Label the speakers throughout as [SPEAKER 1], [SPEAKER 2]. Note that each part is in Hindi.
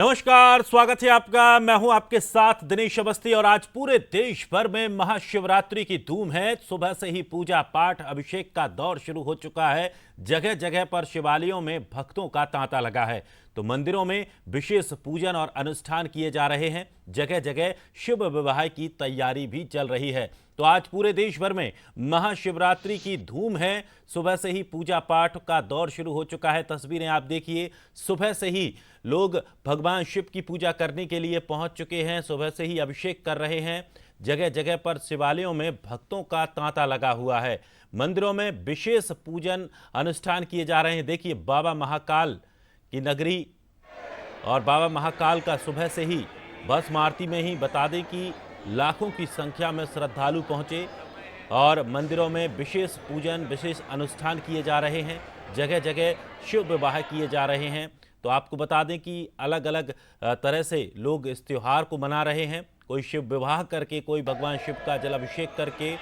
[SPEAKER 1] नमस्कार, स्वागत है आपका। मैं हूं आपके साथ दिनेश अवस्थी और आज पूरे देश भर में महाशिवरात्रि की धूम है। सुबह से ही पूजा पाठ अभिषेक का दौर शुरू हो चुका है। जगह जगह पर शिवालयों में भक्तों का तांता लगा है तो मंदिरों में विशेष पूजन और अनुष्ठान किए जा रहे हैं। जगह जगह शिव विवाह की तैयारी भी चल रही है। तो आज पूरे देश भर में महाशिवरात्रि की धूम है। सुबह से ही पूजा पाठ का दौर शुरू हो चुका है। तस्वीरें आप देखिए, सुबह से ही लोग भगवान शिव की पूजा करने के लिए पहुंच चुके हैं। सुबह से ही अभिषेक कर रहे हैं। जगह जगह पर शिवालयों में भक्तों का तांता लगा हुआ है। मंदिरों में विशेष पूजन अनुष्ठान किए जा रहे हैं। देखिए, बाबा महाकाल की नगरी और बाबा महाकाल का सुबह से ही भस्म आरती में ही बता दें कि लाखों की संख्या में श्रद्धालु पहुंचे और मंदिरों में विशेष पूजन विशेष अनुष्ठान किए जा रहे हैं। जगह जगह शिव विवाह किए जा रहे हैं। तो आपको बता दें कि अलग अलग तरह से लोग इस त्यौहार को मना रहे हैं। कोई शिव विवाह करके, कोई भगवान शिव का जलाभिषेक करके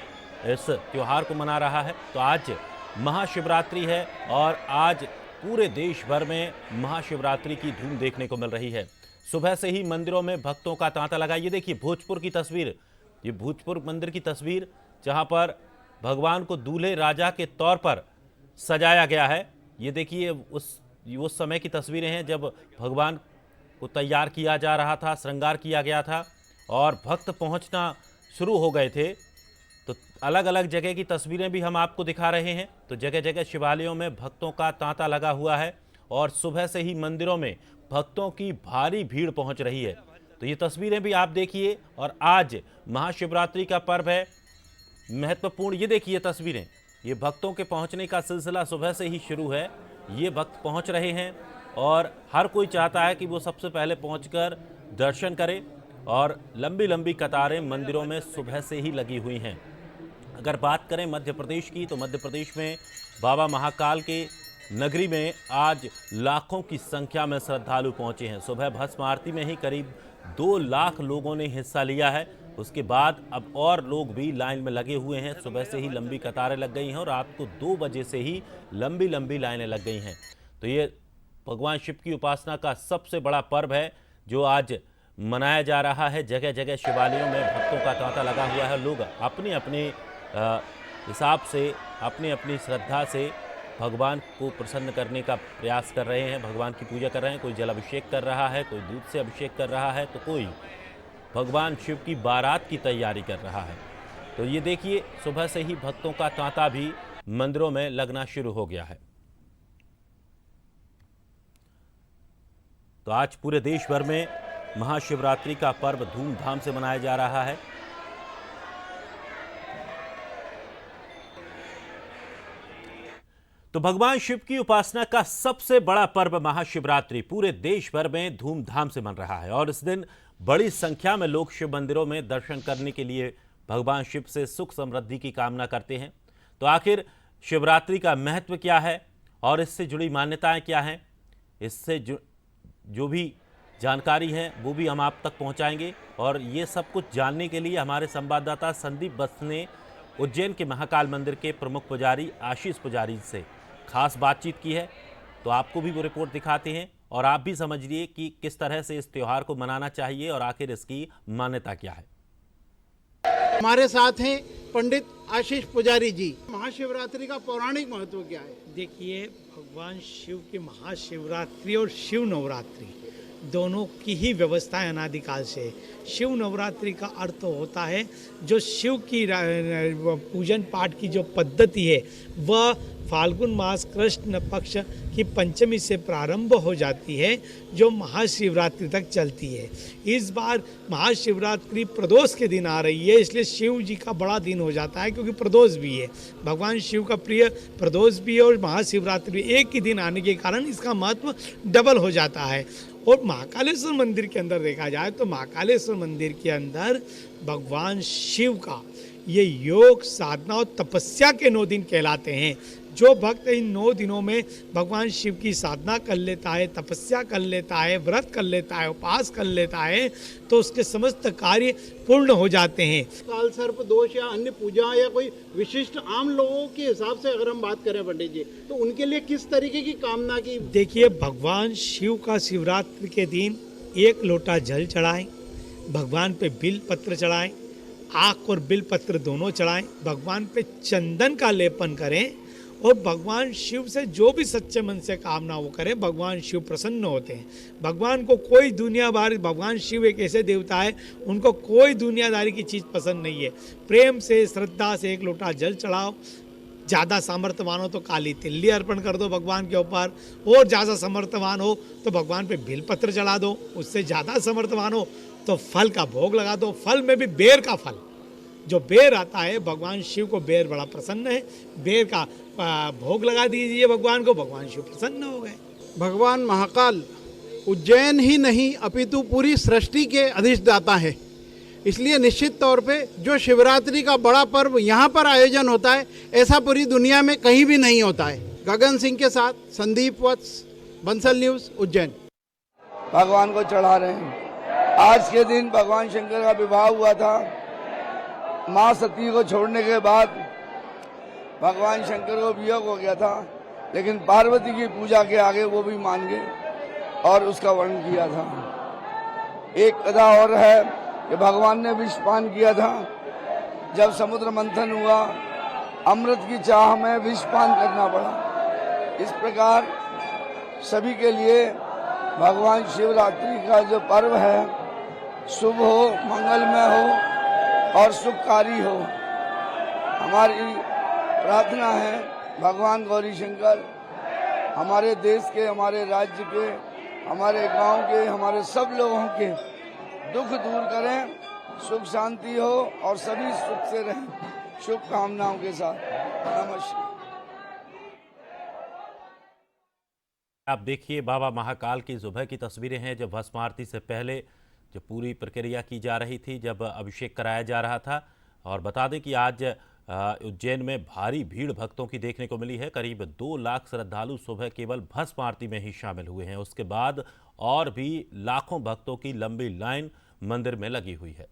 [SPEAKER 1] इस त्यौहार को मना रहा है। तो आज महाशिवरात्रि है और आज पूरे देश भर में महाशिवरात्रि की धूम देखने को मिल रही है। सुबह से ही मंदिरों में भक्तों का तांता लगा। ये देखिए भोजपुर की तस्वीर, ये भोजपुर मंदिर की तस्वीर जहां पर भगवान को दूल्हे राजा के तौर पर सजाया गया है। ये देखिए उस समय की तस्वीरें हैं जब भगवान को तैयार किया जा रहा था, श्रृंगार किया गया था और भक्त पहुंचना शुरू हो गए थे। तो अलग अलग जगह की तस्वीरें भी हम आपको दिखा रहे हैं। तो जगह जगह शिवालयों में भक्तों का तांता लगा हुआ है और सुबह से ही मंदिरों में भक्तों की भारी भीड़ पहुंच रही है। तो ये तस्वीरें भी आप देखिए। और आज महाशिवरात्रि का पर्व है, महत्वपूर्ण। ये देखिए तस्वीरें, ये भक्तों के पहुंचने का सिलसिला सुबह से ही शुरू है। ये भक्त पहुंच रहे हैं और हर कोई चाहता है कि वो सबसे पहले पहुंचकर दर्शन करे और लंबी लंबी कतारें मंदिरों में सुबह से ही लगी हुई हैं। अगर बात करें मध्य प्रदेश की, तो मध्य प्रदेश में बाबा महाकाल के नगरी में आज लाखों की संख्या में श्रद्धालु पहुंचे हैं। सुबह भस्म आरती में ही करीब 2 लाख लोगों ने हिस्सा लिया है। उसके बाद अब और लोग भी लाइन में लगे हुए हैं। सुबह से ही लंबी कतारें लग गई हैं और रात को 2 बजे से ही लंबी लंबी लाइनें लग गई हैं। तो ये भगवान शिव की उपासना का सबसे बड़ा पर्व है जो आज मनाया जा रहा है। जगह जगह शिवालयों में भक्तों का तांता लगा हुआ है। लोग अपने अपने हिसाब से, अपनी अपनी श्रद्धा से भगवान को प्रसन्न करने का प्रयास कर रहे हैं, भगवान की पूजा कर रहे हैं। कोई जलाभिषेक कर रहा है, कोई दूध से अभिषेक कर रहा है, तो कोई भगवान शिव की बारात की तैयारी कर रहा है। तो ये देखिए, सुबह से ही भक्तों का तांता भी मंदिरों में लगना शुरू हो गया है। तो आज पूरे देश भर में महाशिवरात्रि का पर्व धूमधाम से मनाया जा रहा है। तो भगवान शिव की उपासना का सबसे बड़ा पर्व महाशिवरात्रि पूरे देश भर में धूमधाम से मन रहा है और इस दिन बड़ी संख्या में लोग शिव मंदिरों में दर्शन करने के लिए भगवान शिव से सुख समृद्धि की कामना करते हैं। तो आखिर शिवरात्रि का महत्व क्या है और इससे जुड़ी मान्यताएं क्या हैं, इससे जो भी जानकारी है वो भी हम आप तक पहुंचाएंगे। और ये सब कुछ जानने के लिए हमारे संवाददाता संदीप बस्त ने उज्जैन के महाकाल मंदिर के प्रमुख पुजारी आशीष पुजारी से खास बातचीत की है। तो आपको भी वो रिपोर्ट दिखाते हैं और आप भी समझिए कि किस तरह से इस त्योहार को मनाना चाहिए और आखिर इसकी मान्यता क्या है।
[SPEAKER 2] हमारे साथ हैं पंडित आशीष पुजारी जी। महाशिवरात्रि का पौराणिक महत्व क्या है?
[SPEAKER 3] देखिए, भगवान शिव की महाशिवरात्रि और शिव नवरात्रि दोनों की ही व्यवस्था है अनादिकाल से। शिव नवरात्रि का अर्थ होता है जो शिव की पूजन पाठ की जो पद्धति है वह फाल्गुन मास कृष्ण पक्ष की पंचमी से प्रारंभ हो जाती है जो महाशिवरात्रि तक चलती है। इस बार महाशिवरात्रि प्रदोष के दिन आ रही है, इसलिए शिव जी का बड़ा दिन हो जाता है क्योंकि प्रदोष भी है, भगवान शिव का प्रिय प्रदोष भी है और महाशिवरात्रि एक ही दिन आने के कारण इसका महत्व डबल हो जाता है। और महाकालेश्वर मंदिर के अंदर देखा जाए तो महाकालेश्वर मंदिर के अंदर भगवान शिव का ये योग साधना और तपस्या के 9 दिन कहलाते हैं। जो भक्त इन 9 दिनों में भगवान शिव की साधना कर लेता है, तपस्या कर लेता है, व्रत कर लेता है, उपवास कर लेता है, तो उसके समस्त कार्य पूर्ण हो जाते हैं।
[SPEAKER 2] काल सर्प दोष या अन्य पूजा या कोई विशिष्ट आम लोगों के हिसाब से अगर हम बात करें पंडित जी, तो उनके लिए किस तरीके की कामना की?
[SPEAKER 3] देखिए, भगवान शिव का शिवरात्रि के दिन एक लोटा जल चढ़ाएं, भगवान पे बिल पत्र चढ़ाएं, आक और बिल पत्र दोनों चढ़ाएं, भगवान पे चंदन का लेपन करें और भगवान शिव से जो भी सच्चे मन से कामना वो करें, भगवान शिव प्रसन्न होते हैं। भगवान को कोई दुनियादारी, भगवान शिव एक ऐसे देवता है, उनको कोई दुनियादारी की चीज़ पसंद नहीं है। प्रेम से, श्रद्धा से एक लोटा जल चढ़ाओ, ज़्यादा सामर्थ्यवान हो तो काली तिल्ली अर्पण कर दो भगवान के ऊपर, और ज़्यादा सामर्थ्यवान हो तो भगवान पे बिल पत्र चढ़ा दो, उससे ज़्यादा सामर्थ्यवान हो तो फल का भोग लगा दो। फल में भी बेर का फल, जो बेर आता है, भगवान शिव को बेर बड़ा प्रसन्न है, बेर का भोग लगा दीजिए भगवान को, भगवान शिव प्रसन्न हो गए।
[SPEAKER 2] भगवान महाकाल उज्जैन ही नहीं अपितु पूरी सृष्टि के अधिष्ठाता है। इसलिए निश्चित तौर पे जो शिवरात्रि का बड़ा पर्व यहाँ पर आयोजन होता है, ऐसा पूरी दुनिया में कहीं भी नहीं होता है। गगन सिंह के साथ संदीप वत्स, बंसल न्यूज़, उज्जैन।
[SPEAKER 4] भगवान को चढ़ा रहे हैं। आज के दिन भगवान शंकर का विवाह हुआ था। माँ सती को छोड़ने के बाद भगवान शंकर को वियोग हो गया था, लेकिन पार्वती की पूजा के आगे वो भी मान गए और उसका वर्णन किया था। एक कथा और है कि भगवान ने विषपान किया था। जब समुद्र मंथन हुआ, अमृत की चाह में विषपान करना पड़ा। इस प्रकार सभी के लिए भगवान शिवरात्रि का जो पर्व है, शुभ हो, मंगलमय हो और सुखकारी हो। हमारी प्रार्थना है भगवान गौरी शंकर हमारे देश के, हमारे राज्य के, हमारे गांव के, हमारे सब लोगों के दुख दूर करें, सुख शांति हो और सभी सुख से रहें। शुभकामनाओं के साथ नमस्कार।
[SPEAKER 1] आप देखिए बाबा महाकाल की सुबह की तस्वीरें हैं, जब भस्म आरती से पहले जब पूरी प्रक्रिया की जा रही थी, जब अभिषेक कराया जा रहा था। और बता दें कि आज उज्जैन में भारी भीड़ भक्तों की देखने को मिली है। करीब 2 लाख श्रद्धालु सुबह केवल भस्म आरती में ही शामिल हुए हैं। उसके बाद और भी लाखों भक्तों की लंबी लाइन मंदिर में लगी हुई है।